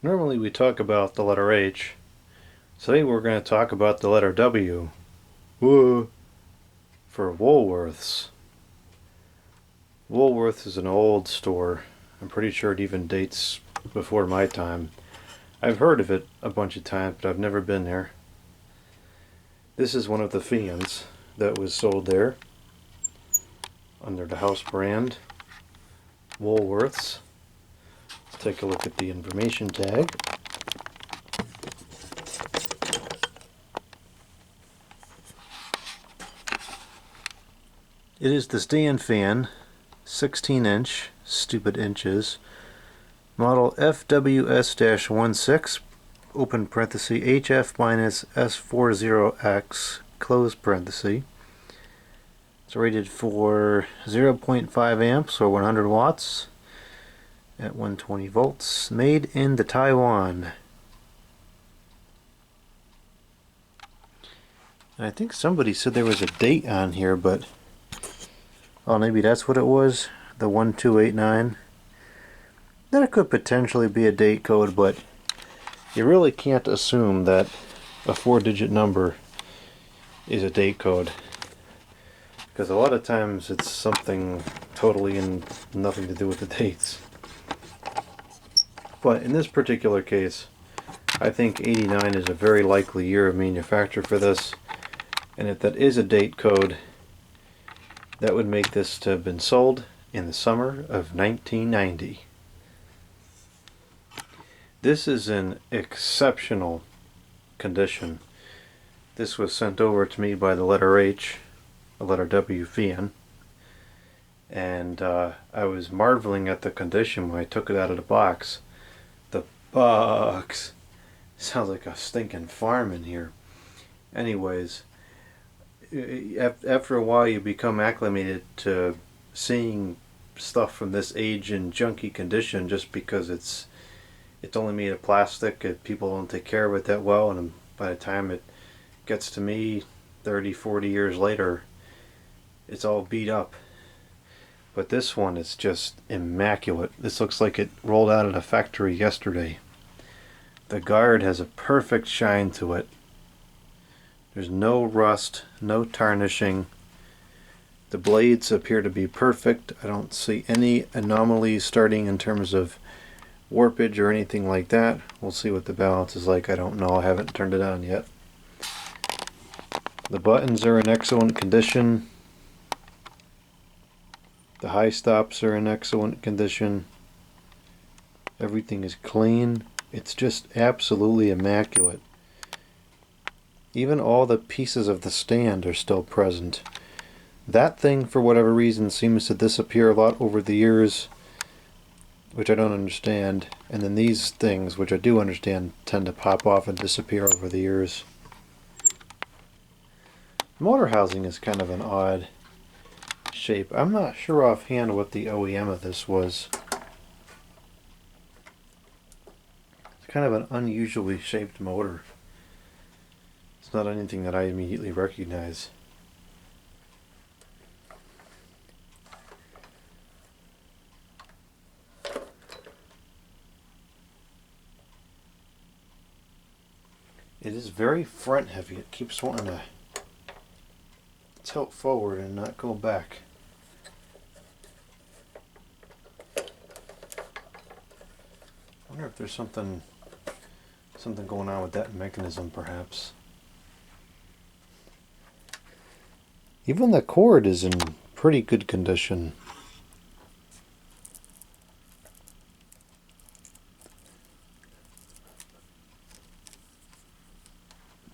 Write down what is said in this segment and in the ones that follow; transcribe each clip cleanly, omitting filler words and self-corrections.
Normally we talk about the letter H. Today we're going to talk about the letter W. Woo! For Woolworths. Woolworths is an old store. I'm pretty sure it even dates before my time. I've heard of it a bunch of times, but I've never been there. This is one of the fans that was sold there under the house brand Woolworths. Let's take a look at the information tag. It is the stand fan, 16-inch, stupid inches, model FWS-16, open parenthesis, HF-S40X, close parenthesis. It's rated for 0.5 amps or 100 watts at 120 volts. Made in the Taiwan. And I think somebody said there was a date on here, but oh, maybe that's what it was, the 1289. That could potentially be a date code, but you really can't assume that a 4-digit number is a date code, because a lot of times it's something totally and nothing to do with the dates. But in this particular case, I think 89 is a very likely year of manufacture for this, and if that is a date code, that would make this to have been sold in the summer of 1990. This is in exceptional condition. This was sent over to me by the letter H, the letter W fan, and I was marveling at the condition when I took it out of the box. The box sounds like a stinking farm in here. Anyways, after a while you become acclimated to seeing stuff from this age and junky condition, just because it's only made of plastic and people don't take care of it that well, and by the time it gets to me 30-40 years later, it's all beat up. But this one is just immaculate. This looks like it rolled out of the factory yesterday. The guard has a perfect shine to it. There's no rust, no tarnishing. The blades appear to be perfect. I don't see any anomalies starting in terms of warpage or anything like that. We'll see what the balance is like. I don't know. I haven't turned it on yet. The buttons are in excellent condition. The high stops are in excellent condition. Everything is clean. It's just absolutely immaculate. Even all the pieces of the stand are still present. That thing, for whatever reason, seems to disappear a lot over the years, which I don't understand. And then these things, which I do understand, tend to pop off and disappear over the years. Motor housing is kind of an odd shape. I'm not sure offhand what the OEM of this was. It's kind of an unusually shaped motor. It's not anything that I immediately recognize. It is very front heavy. It keeps wanting to tilt forward and not go back. I wonder if there's something going on with that mechanism, perhaps. Even the cord is in pretty good condition.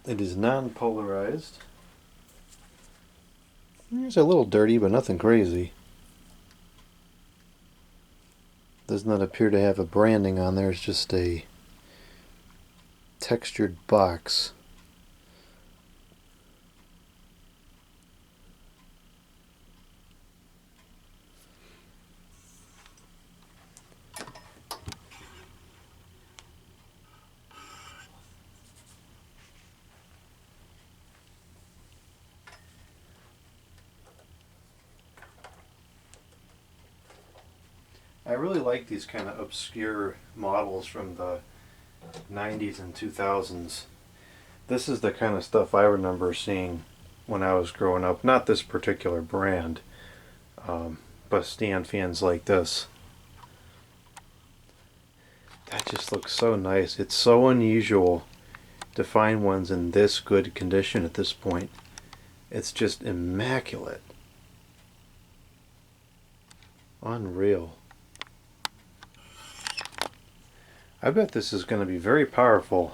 It is non-polarized. It's a little dirty, but nothing crazy. Does not appear to have a branding on there. It's just a textured box. I really like these kind of obscure models from the 90s and 2000s. This is the kind of stuff I remember seeing when I was growing up. Not this particular brand, but stand fans like this. That just looks so nice. It's so unusual to find ones in this good condition at this point. It's just immaculate. Unreal. I bet this is going to be very powerful.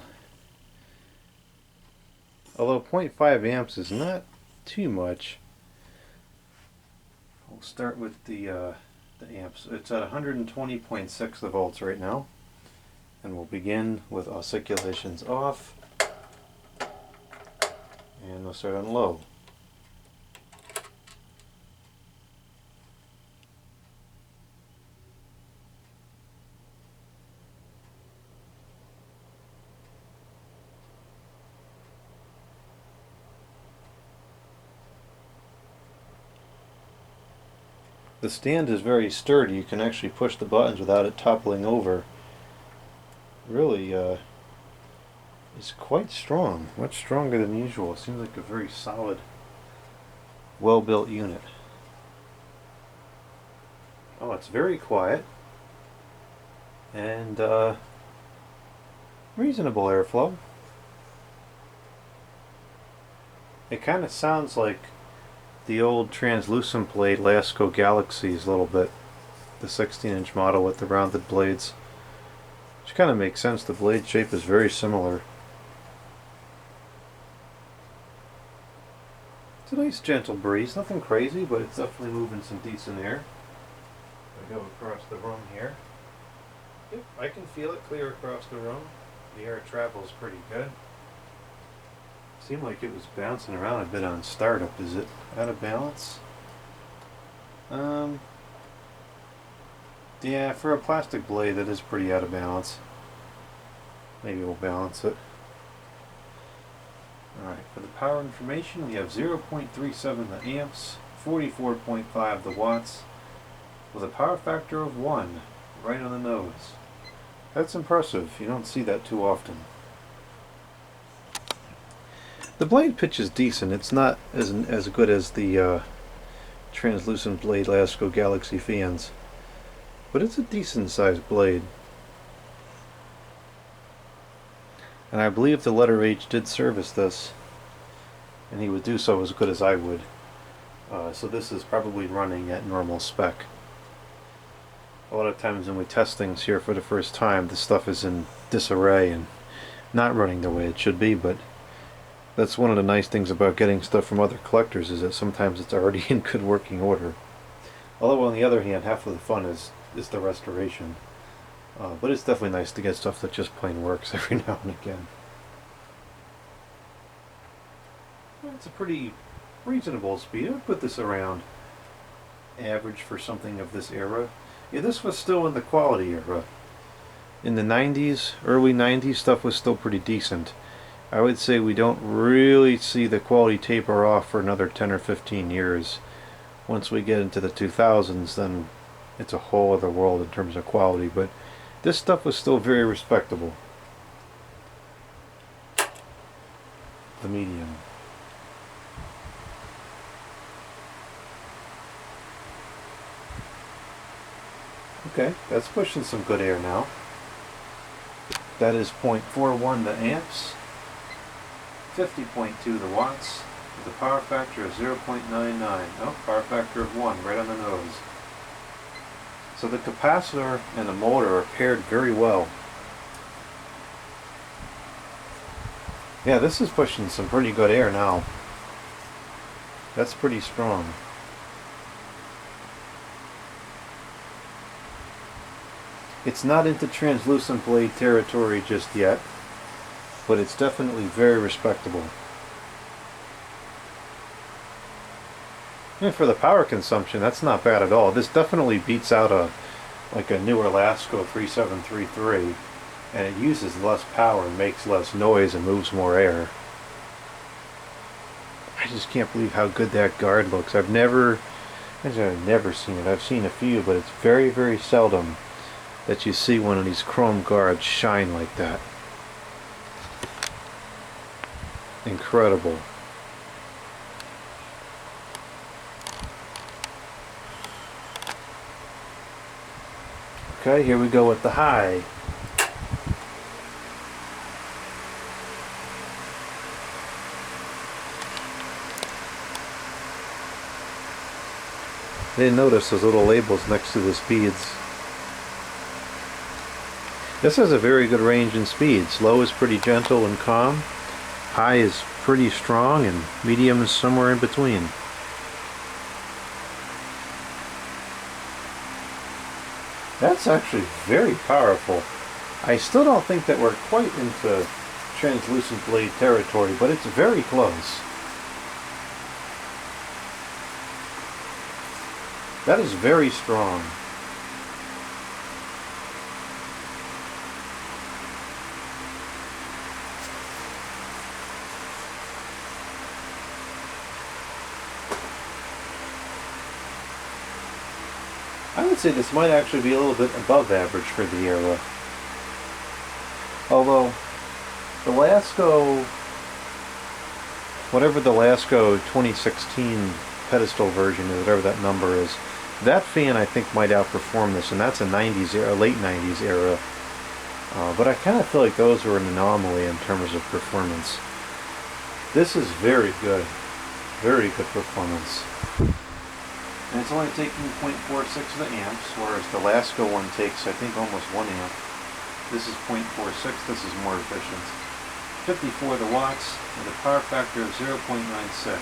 Although 0.5 amps is not too much. We'll start with the amps. It's at 120.6 volts right now. And we'll begin with oscillations off. And we'll start on low. The stand is very sturdy. You can actually push the buttons without it toppling over. Really, it's quite strong. Much stronger than usual. It seems like a very solid, well-built unit. Oh, it's very quiet. And reasonable airflow. It kind of sounds like the old translucent blade Lasco Galaxies a little bit. The 16-inch model with the rounded blades. Which kind of makes sense. The blade shape is very similar. It's a nice gentle breeze. Nothing crazy, but it's definitely moving some decent air. I go across the room here. Yep, I can feel it clear across the room. The air travels pretty good. Seemed like it was bouncing around a bit on startup. Is it out of balance? Yeah, for a plastic blade that is pretty out of balance. Maybe we'll balance it. Alright, for the power information we have 0.37 the amps, 44.5 the watts, with a power factor of 1, right on the nose. That's impressive. You don't see that too often. The blade pitch is decent. It's not as good as the translucent blade Lasco Galaxy fans, but it's a decent sized blade. And I believe the letter H did service this, and he would do so as good as I would. So this is probably running at normal spec. A lot of times when we test things here for the first time, the stuff is in disarray and not running the way it should be, but that's one of the nice things about getting stuff from other collectors, is that sometimes it's already in good working order. Although on the other hand, half of the fun is the restoration. But it's definitely nice to get stuff that just plain works every now and again. It's a pretty reasonable speed. I would put this around average for something of this era. Yeah, this was still in the quality era. In the 90s, early 90s, stuff was still pretty decent. I would say we don't really see the quality taper off for another 10 or 15 years. Once we get into the 2000s, then it's a whole other world in terms of quality, but this stuff was still very respectable. The medium. Okay, that's pushing some good air now. That is 0.41 the amps, 50.2 the watts, with a power factor of 0.99. Oh, power factor of 1, right on the nose. So the capacitor and the motor are paired very well. Yeah, this is pushing some pretty good air now. That's pretty strong. It's not into translucent blade territory just yet, but it's definitely very respectable. And for the power consumption, that's not bad at all. This definitely beats out a newer Lasco 3733, and it uses less power and makes less noise and moves more air. I just can't believe how good that guard looks. I've never seen it. I've seen a few, but it's very, very seldom that you see one of these chrome guards shine like that. incredible. Okay, here we go with the high. I didn't notice those little labels next to the speeds. This has a very good range in speeds. Low is pretty gentle and calm. High is pretty strong, and medium is somewhere in between. That's actually very powerful. I still don't think that we're quite into translucent blade territory, but it's very close. That is very strong. I would say this might actually be a little bit above average for the era. Although, the Lasco, whatever the Lasco 2016 pedestal version is, whatever that number is, that fan I think might outperform this, and that's a 90s era, late 90s era. But I kind of feel like those were an anomaly in terms of performance. This is very good performance. And it's only taking 0.46 of the amps, whereas the Lasco one takes, I think, almost 1 amp. This is 0.46, this is more efficient. 54 the watts, with a power factor of 0.96,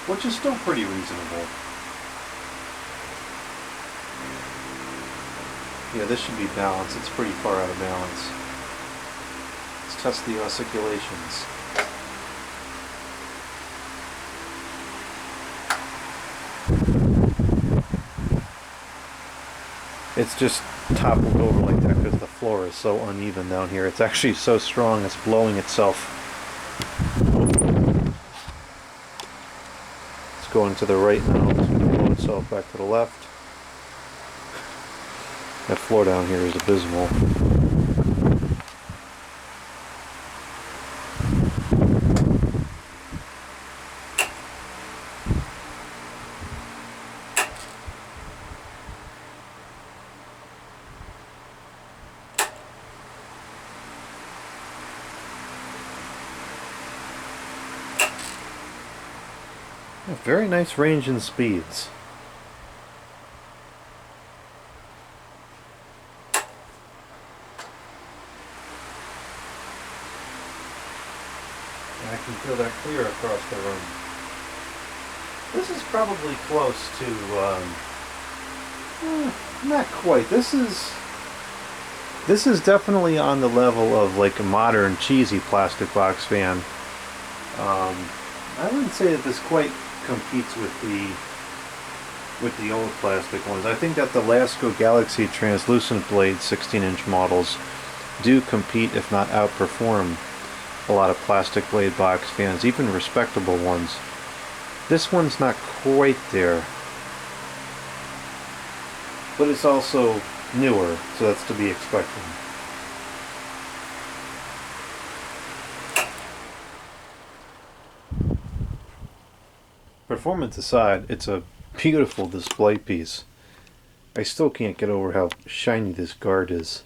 which is still pretty reasonable. Yeah, this should be balanced. It's pretty far out of balance. Let's test the osculations. It's just toppled over like that because the floor is so uneven down here. It's actually so strong it's blowing itself. It's going to the right now. It's going to blow itself back to the left. That floor down here is abysmal. A very nice range in speeds. I can feel that clear across the room. This is probably close to, not quite. This is definitely on the level of like a modern cheesy plastic box fan. I wouldn't say that this quite competes with the old plastic ones. I think that the Lasco Galaxy translucent blade 16-inch models do compete, if not outperform, a lot of plastic blade box fans, even respectable ones. This one's not quite there, but it's also newer, so that's to be expected. Performance aside, it's a beautiful display piece. I still can't get over how shiny this guard is.